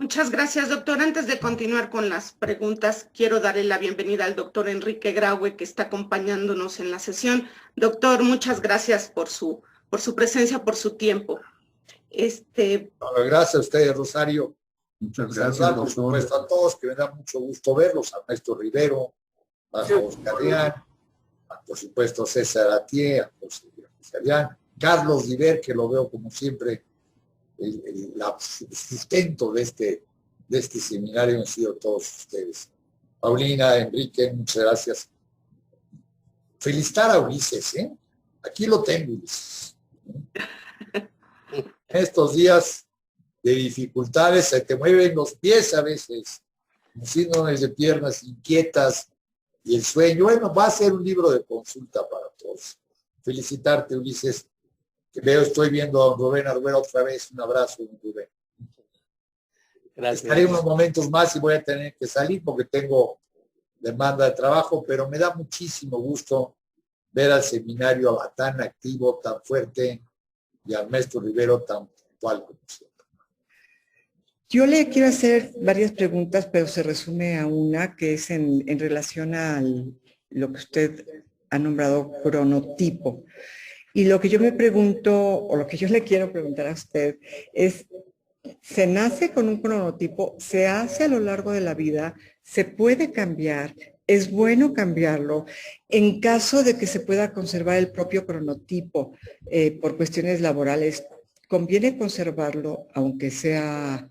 Muchas gracias, doctor. Antes de continuar con las preguntas, quiero darle la bienvenida al doctor Enrique Graue, que está acompañándonos en la sesión. Doctor, muchas gracias por su presencia, por su tiempo. Gracias a ustedes, Rosario. Muchas gracias, por supuesto, a todos, que me da mucho gusto verlos, a Ernesto Rivero, a Oscar Rián, por supuesto, a César Atié, a José Rián, Carlos Diver, que lo veo como siempre, el sustento de este seminario han sido todos ustedes. Paulina, Enrique, muchas gracias. Felicitar a Ulises, ¿eh? Aquí lo tengo, Ulises. Estos días de dificultades se te mueven los pies a veces, síndromes de piernas inquietas y el sueño. Bueno, va a ser un libro de consulta para todos. Felicitarte, Ulises. Estoy viendo a Rubén Arguera otra vez. Un abrazo, Rubén. Gracias. Estaré unos momentos más y voy a tener que salir porque tengo demanda de trabajo, pero me da muchísimo gusto ver al seminario tan activo, tan fuerte, y a Ernesto Rivero tan puntual como siempre. Yo le quiero hacer varias preguntas, pero se resume a una que es en relación a lo que usted ha nombrado cronotipo. Y lo que yo me pregunto, o lo que yo le quiero preguntar a usted, es, ¿se nace con un cronotipo? ¿Se hace a lo largo de la vida? ¿Se puede cambiar? ¿Es bueno cambiarlo? En caso de que se pueda conservar el propio cronotipo por cuestiones laborales, ¿conviene conservarlo aunque sea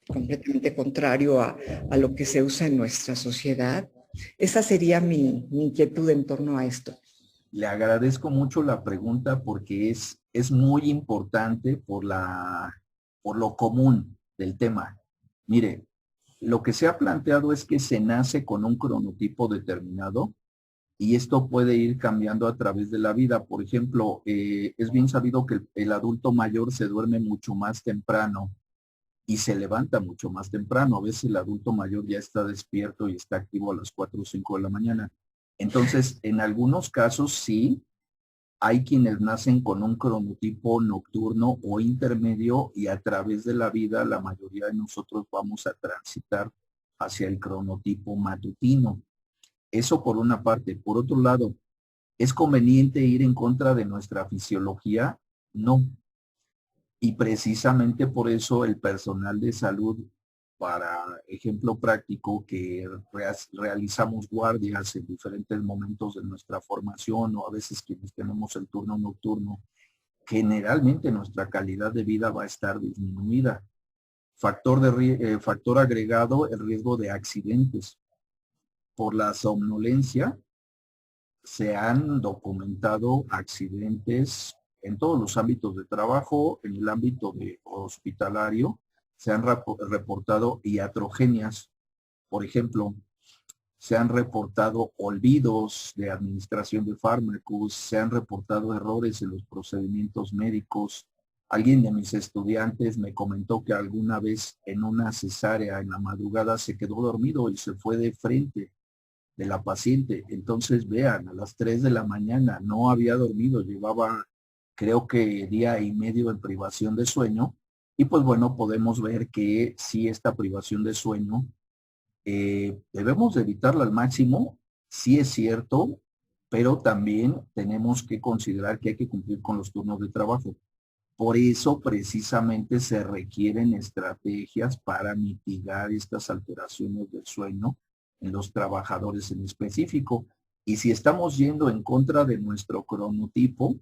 completamente contrario a lo que se usa en nuestra sociedad? Esa sería mi inquietud en torno a esto. Le agradezco mucho la pregunta porque es muy importante por lo común del tema. Mire, lo que se ha planteado es que se nace con un cronotipo determinado y esto puede ir cambiando a través de la vida. Por ejemplo, es bien sabido que el adulto mayor se duerme mucho más temprano y se levanta mucho más temprano. A veces el adulto mayor ya está despierto y está activo a las 4 o 5 de la mañana. Entonces, en algunos casos sí, hay quienes nacen con un cronotipo nocturno o intermedio y a través de la vida la mayoría de nosotros vamos a transitar hacia el cronotipo matutino. Eso por una parte. Por otro lado, ¿es conveniente ir en contra de nuestra fisiología? No. Y precisamente por eso el personal de salud, para ejemplo práctico, que realizamos guardias en diferentes momentos de nuestra formación o a veces quienes tenemos el turno nocturno, generalmente nuestra calidad de vida va a estar disminuida. Factor agregado, el riesgo de accidentes. Por la somnolencia se han documentado accidentes en todos los ámbitos de trabajo, en el ámbito hospitalario, se han reportado iatrogenias. Por ejemplo, se han reportado olvidos de administración de fármacos, se han reportado errores en los procedimientos médicos. Alguien de mis estudiantes me comentó que alguna vez en una cesárea en la madrugada se quedó dormido y se fue de frente de la paciente. Entonces vean, a las 3 de la mañana no había dormido, llevaba creo que día y medio en privación de sueño. Y pues bueno, podemos ver que sí, esta privación de sueño debemos de evitarla al máximo, sí es cierto, pero también tenemos que considerar que hay que cumplir con los turnos de trabajo. Por eso precisamente se requieren estrategias para mitigar estas alteraciones del sueño en los trabajadores en específico. Y si estamos yendo en contra de nuestro cronotipo,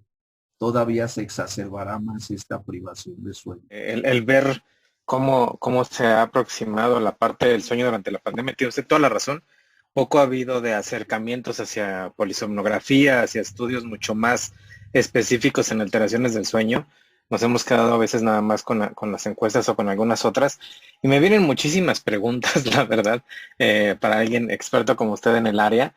todavía se exacerbará más esta privación de sueño. El ver cómo se ha aproximado la parte del sueño durante la pandemia, tiene usted toda la razón. Poco ha habido de acercamientos hacia polisomnografía, hacia estudios mucho más específicos en alteraciones del sueño. Nos hemos quedado a veces nada más con las encuestas o con algunas otras. Y me vienen muchísimas preguntas, la verdad, para alguien experto como usted en el área.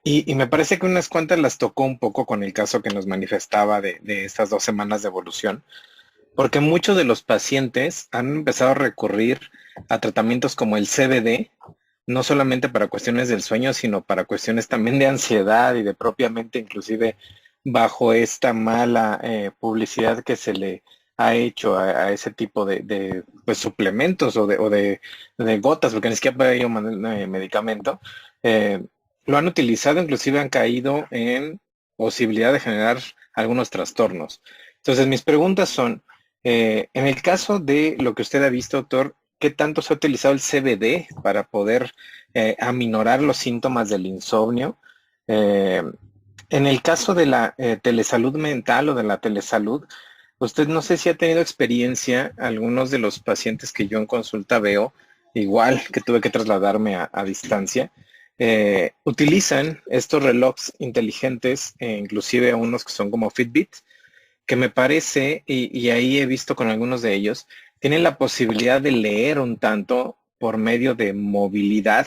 Y me parece que unas cuantas las tocó un poco con el caso que nos manifestaba de estas 2 semanas de evolución, porque muchos de los pacientes han empezado a recurrir a tratamientos como el CBD, no solamente para cuestiones del sueño, sino para cuestiones también de ansiedad y de propiamente inclusive bajo esta mala publicidad que se le ha hecho a ese tipo de pues, suplementos o de gotas, porque ni siquiera puede ir un medicamento, lo han utilizado, inclusive han caído en posibilidad de generar algunos trastornos. Entonces, mis preguntas son, en el caso de lo que usted ha visto, doctor, ¿qué tanto se ha utilizado el CBD para poder aminorar los síntomas del insomnio? Eh, en el caso de la telesalud mental o de la telesalud, usted no sé si ha tenido experiencia, algunos de los pacientes que yo en consulta veo, igual que tuve que trasladarme a distancia, utilizan estos relojes inteligentes, inclusive unos que son como Fitbit, que me parece, y ahí he visto con algunos de ellos, tienen la posibilidad de leer un tanto por medio de movilidad,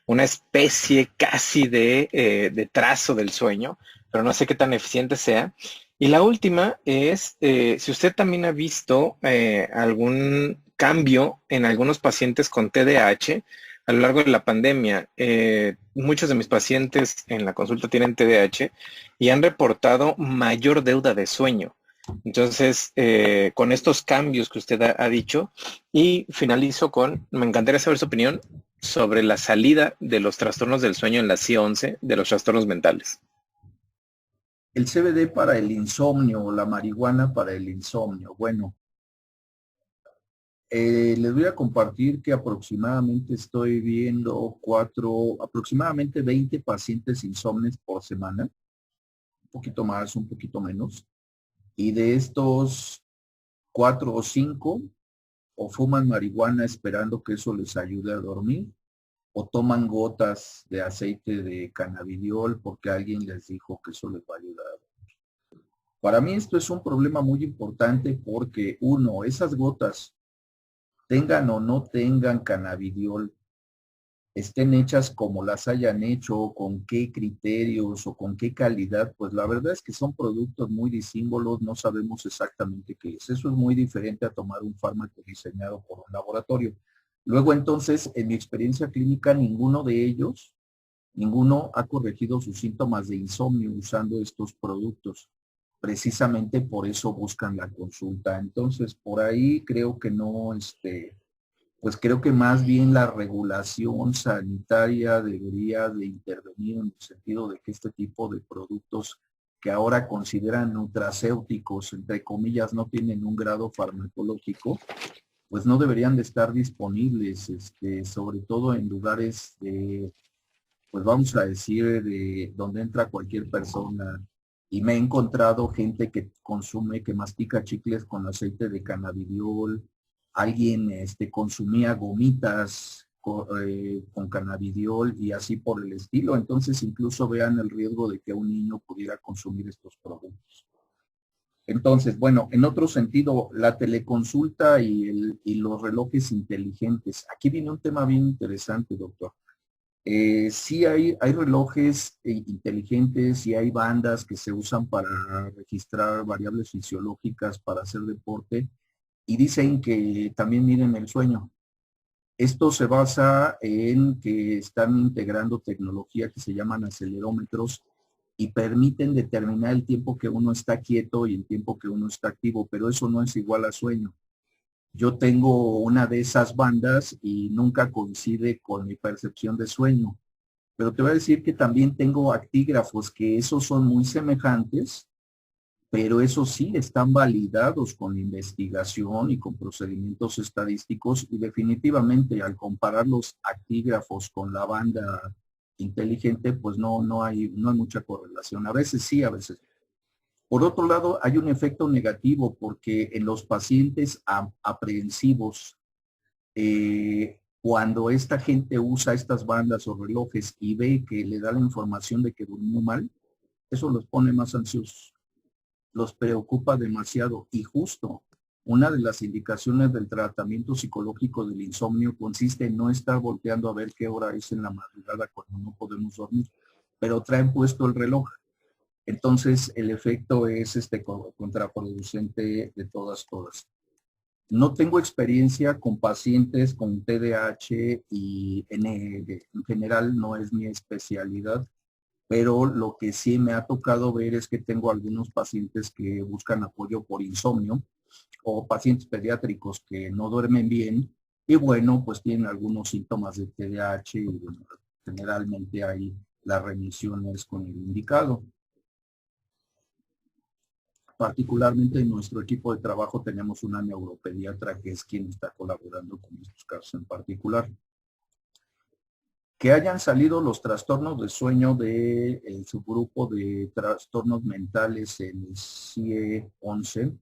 una especie casi de trazo del sueño, pero no sé qué tan eficiente sea. Y la última es, si usted también ha visto algún cambio en algunos pacientes con TDAH a lo largo de la pandemia. Muchos de mis pacientes en la consulta tienen TDAH y han reportado mayor deuda de sueño. Entonces, con estos cambios que usted ha dicho, y finalizo con, me encantaría saber su opinión sobre la salida de los trastornos del sueño en la CIE-11 de los trastornos mentales. El CBD para el insomnio o la marihuana para el insomnio. Bueno, les voy a compartir que aproximadamente estoy viendo aproximadamente 20 pacientes insomnes por semana, un poquito más, un poquito menos. Y de estos 4 o 5 o fuman marihuana esperando que eso les ayude a dormir, o toman gotas de aceite de cannabidiol porque alguien les dijo que eso les va a ayudar. Para mí esto es un problema muy importante porque, uno, esas gotas, tengan o no tengan cannabidiol, estén hechas como las hayan hecho, con qué criterios o con qué calidad, pues la verdad es que son productos muy disímbolos, no sabemos exactamente qué es. Eso es muy diferente a tomar un fármaco diseñado por un laboratorio. Luego entonces, en mi experiencia clínica, ninguno ha corregido sus síntomas de insomnio usando estos productos. Precisamente por eso buscan la consulta. Entonces, por ahí creo que no, pues creo que más bien la regulación sanitaria debería de intervenir en el sentido de que este tipo de productos que ahora consideran nutracéuticos, entre comillas, no tienen un grado farmacológico, pues no deberían de estar disponibles, sobre todo en lugares de, pues vamos a decir, de donde entra cualquier persona. Y me he encontrado gente que consume, que mastica chicles con aceite de cannabidiol. Alguien consumía gomitas con cannabidiol y así por el estilo. Entonces incluso vean el riesgo de que un niño pudiera consumir estos productos. Entonces, bueno, en otro sentido, la teleconsulta y los relojes inteligentes. Aquí viene un tema bien interesante, doctor. Sí hay relojes inteligentes y hay bandas que se usan para registrar variables fisiológicas para hacer deporte y dicen que también miden el sueño. Esto se basa en que están integrando tecnología que se llaman acelerómetros y permiten determinar el tiempo que uno está quieto y el tiempo que uno está activo, pero eso no es igual a sueño. Yo tengo una de esas bandas y nunca coincide con mi percepción de sueño. Pero te voy a decir que también tengo actígrafos que esos son muy semejantes, pero esos sí están validados con investigación y con procedimientos estadísticos y definitivamente al comparar los actígrafos con la banda inteligente, pues no hay mucha correlación. A veces sí, a veces no. Por otro lado, hay un efecto negativo porque en los pacientes aprehensivos, cuando esta gente usa estas bandas o relojes y ve que le da la información de que durmió mal, eso los pone más ansiosos, los preocupa demasiado. Y justo una de las indicaciones del tratamiento psicológico del insomnio consiste en no estar volteando a ver qué hora es en la madrugada cuando no podemos dormir, pero traen puesto el reloj. Entonces, el efecto es contraproducente de todas. No tengo experiencia con pacientes con TDAH y en general no es mi especialidad, pero lo que sí me ha tocado ver es que tengo algunos pacientes que buscan apoyo por insomnio o pacientes pediátricos que no duermen bien y bueno, pues tienen algunos síntomas de TDAH y bueno, generalmente hay las remisiones con el indicado. Particularmente en nuestro equipo de trabajo tenemos una neuropediatra que es quien está colaborando con estos casos en particular. Que hayan salido los trastornos de sueño del subgrupo de trastornos mentales en el CIE-11,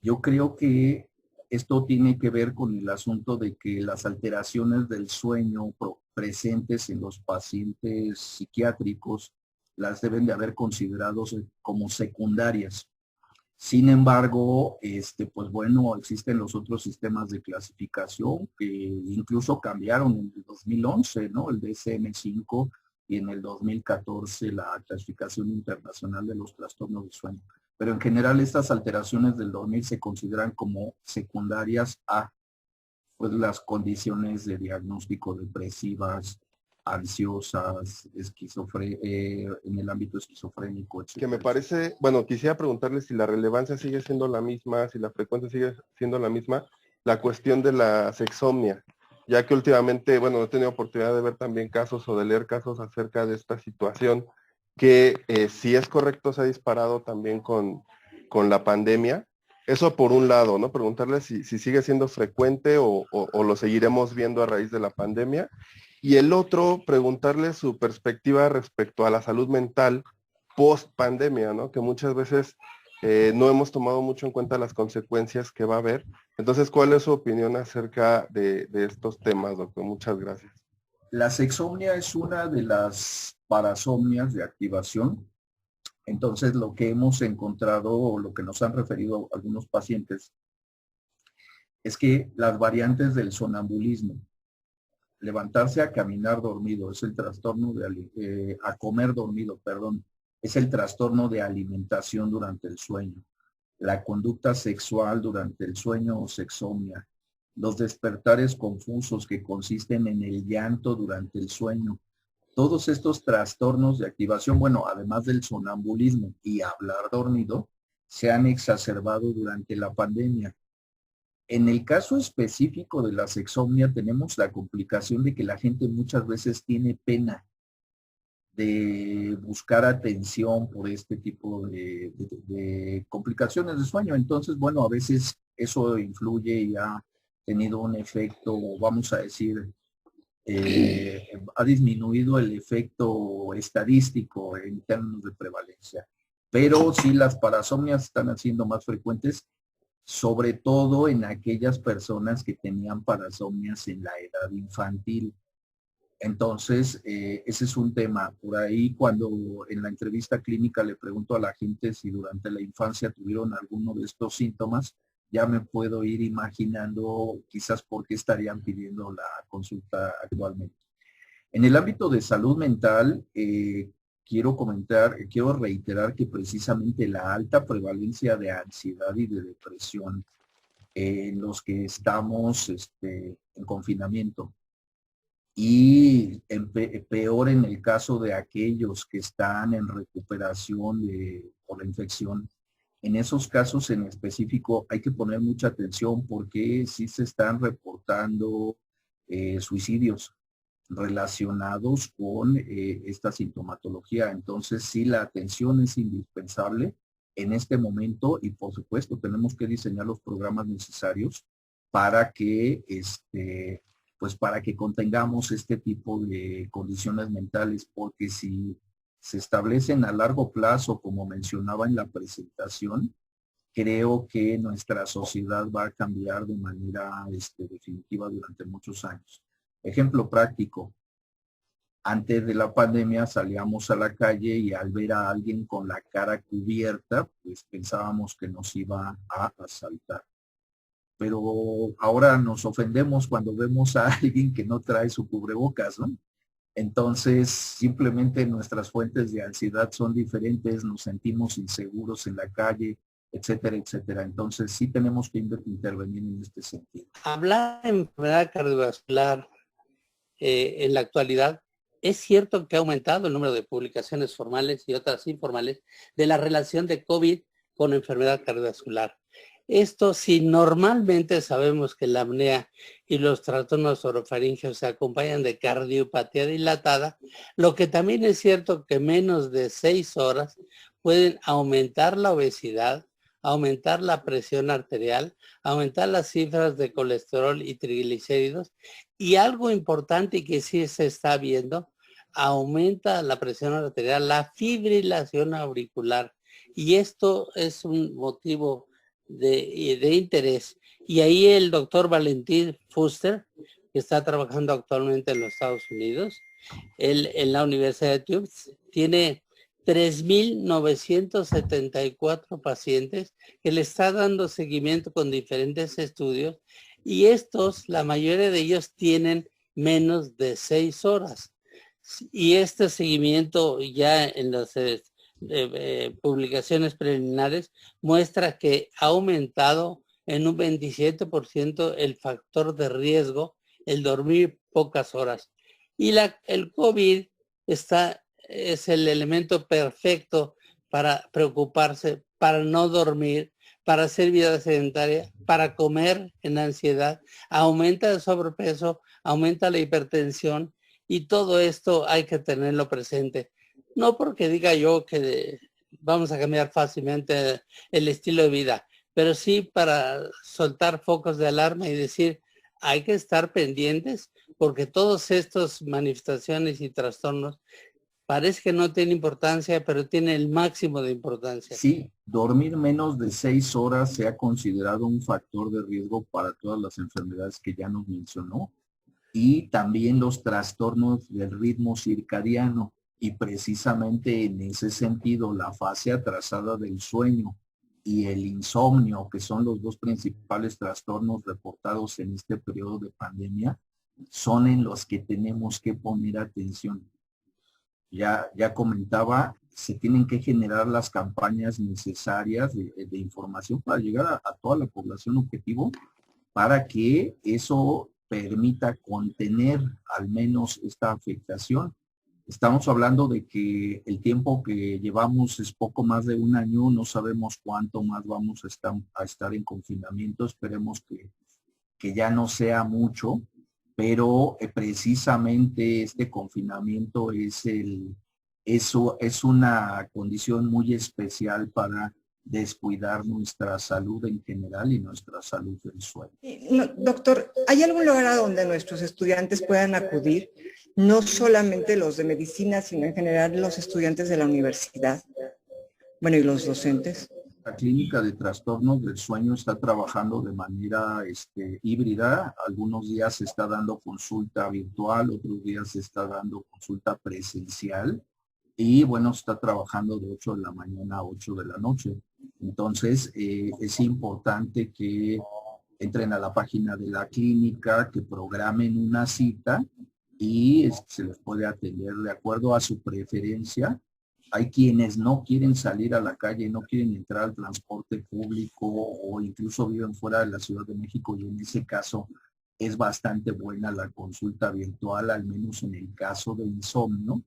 yo creo que esto tiene que ver con el asunto de que las alteraciones del sueño presentes en los pacientes psiquiátricos las deben de haber considerado como secundarias. Sin embargo, pues bueno, existen los otros sistemas de clasificación que incluso cambiaron en el 2011, ¿no? El DSM-5 y en el 2014 la clasificación internacional de los trastornos de sueño. Pero en general estas alteraciones del 2000 se consideran como secundarias a pues, las condiciones de diagnóstico depresivas, ansiosas, en el ámbito esquizofrénico, etc. Que me parece, bueno, quisiera preguntarle si la relevancia sigue siendo la misma, si la frecuencia sigue siendo la misma, la cuestión de la sexomnia, ya que últimamente, bueno, he tenido oportunidad de ver también casos o de leer casos acerca de esta situación, que si es correcto se ha disparado también con la pandemia. Eso por un lado, ¿no? Preguntarle si sigue siendo frecuente o lo seguiremos viendo a raíz de la pandemia. Y el otro, preguntarle su perspectiva respecto a la salud mental post pandemia, ¿no? Que muchas veces no hemos tomado mucho en cuenta las consecuencias que va a haber. Entonces, ¿cuál es su opinión acerca de estos temas, doctor? Muchas gracias. La sexomnia es una de las parasomnias de activación. Entonces, lo que hemos encontrado o lo que nos han referido algunos pacientes es que las variantes del sonambulismo, levantarse a caminar dormido, es el trastorno a comer dormido, perdón, es el trastorno de alimentación durante el sueño, la conducta sexual durante el sueño o sexomnia, los despertares confusos que consisten en el llanto durante el sueño. Todos estos trastornos de activación, bueno, además del sonambulismo y hablar dormido, se han exacerbado durante la pandemia. En el caso específico de la sexomnia tenemos la complicación de que la gente muchas veces tiene pena de buscar atención por este tipo de complicaciones de sueño. Entonces, bueno, a veces eso influye y ha tenido un efecto, vamos a decir, ha disminuido el efecto estadístico en términos de prevalencia. Pero sí las parasomnias están haciendo más frecuentes, sobre todo en aquellas personas que tenían parasomnias en la edad infantil. Entonces, ese es un tema. Por ahí, cuando en la entrevista clínica le pregunto a la gente si durante la infancia tuvieron alguno de estos síntomas, ya me puedo ir imaginando quizás por qué estarían pidiendo la consulta actualmente. En el ámbito de salud mental, quiero reiterar que precisamente la alta prevalencia de ansiedad y de depresión en los que estamos en confinamiento y peor en el caso de aquellos que están en recuperación por la infección. En esos casos en específico hay que poner mucha atención porque sí se están reportando suicidios relacionados con esta sintomatología. Entonces sí, la atención es indispensable en este momento y por supuesto tenemos que diseñar los programas necesarios para que para que contengamos este tipo de condiciones mentales, porque si se establecen a largo plazo, como mencionaba en la presentación, creo que nuestra sociedad va a cambiar de manera definitiva durante muchos años. Ejemplo práctico, antes de la pandemia salíamos a la calle y al ver a alguien con la cara cubierta, pues pensábamos que nos iba a asaltar. Pero ahora nos ofendemos cuando vemos a alguien que no trae su cubrebocas, ¿no? Entonces, simplemente nuestras fuentes de ansiedad son diferentes, nos sentimos inseguros en la calle, etcétera, etcétera. Entonces, sí tenemos que intervenir en este sentido. Hablar de enfermedad cardiovascular en la actualidad, es cierto que ha aumentado el número de publicaciones formales y otras informales de la relación de COVID con enfermedad cardiovascular. Esto, si normalmente sabemos que la apnea y los trastornos orofaríngeos se acompañan de cardiopatía dilatada, lo que también es cierto que menos de 6 horas pueden aumentar la obesidad, aumentar la presión arterial, aumentar las cifras de colesterol y triglicéridos, y algo importante y que sí se está viendo, aumenta la presión arterial, la fibrilación auricular, y esto es un motivo de interés. Y ahí el doctor Valentín Fuster, que está trabajando actualmente en los Estados Unidos, él en la Universidad de Tufts, tiene 3.974 pacientes que le está dando seguimiento con diferentes estudios, y estos, la mayoría de ellos tienen menos de 6 horas. Y este seguimiento ya en las publicaciones preliminares muestra que ha aumentado en un 27% el factor de riesgo, el dormir pocas horas. Y el COVID es el elemento perfecto para preocuparse, para no dormir, para hacer vida sedentaria, para comer en ansiedad, aumenta el sobrepeso, aumenta la hipertensión, y todo esto hay que tenerlo presente. No porque diga yo que vamos a cambiar fácilmente el estilo de vida, pero sí para soltar focos de alarma y decir, hay que estar pendientes porque todas estas manifestaciones y trastornos parece que no tienen importancia, pero tienen el máximo de importancia. Sí, dormir menos de 6 horas se ha considerado un factor de riesgo para todas las enfermedades que ya nos mencionó, y también los trastornos del ritmo circadiano, y precisamente en ese sentido la fase atrasada del sueño y el insomnio, que son los dos principales trastornos reportados en este periodo de pandemia, son en los que tenemos que poner atención. Ya comentaba, se tienen que generar las campañas necesarias de información para llegar a toda la población objetivo, para que eso permita contener al menos esta afectación. Estamos hablando de que el tiempo que llevamos es poco más de 1 año, no sabemos cuánto más vamos a estar en confinamiento, esperemos que ya no sea mucho, pero precisamente este confinamiento es una condición muy especial para descuidar nuestra salud en general y nuestra salud del sueño. No, doctor, ¿hay algún lugar a donde nuestros estudiantes puedan acudir? No solamente los de medicina, sino en general los estudiantes de la universidad. Bueno, y los docentes. La clínica de trastornos del sueño está trabajando de manera híbrida. Algunos días se está dando consulta virtual, otros días se está dando consulta presencial. Y bueno, está trabajando de 8 de la mañana a 8 de la noche. Entonces, es importante que entren a la página de la clínica, que programen una cita y se les puede atender de acuerdo a su preferencia. Hay quienes no quieren salir a la calle, no quieren entrar al transporte público o incluso viven fuera de la Ciudad de México, y en ese caso es bastante buena la consulta virtual, al menos en el caso de insomnio.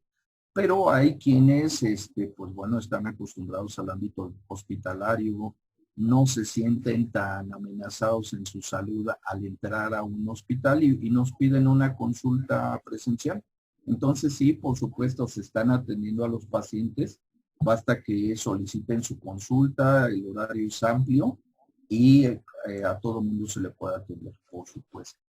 Pero hay quienes, pues bueno, están acostumbrados al ámbito hospitalario, no se sienten tan amenazados en su salud al entrar a un hospital y nos piden una consulta presencial. Entonces sí, por supuesto, se están atendiendo a los pacientes, basta que soliciten su consulta, el horario es amplio y a todo mundo se le puede atender, por supuesto.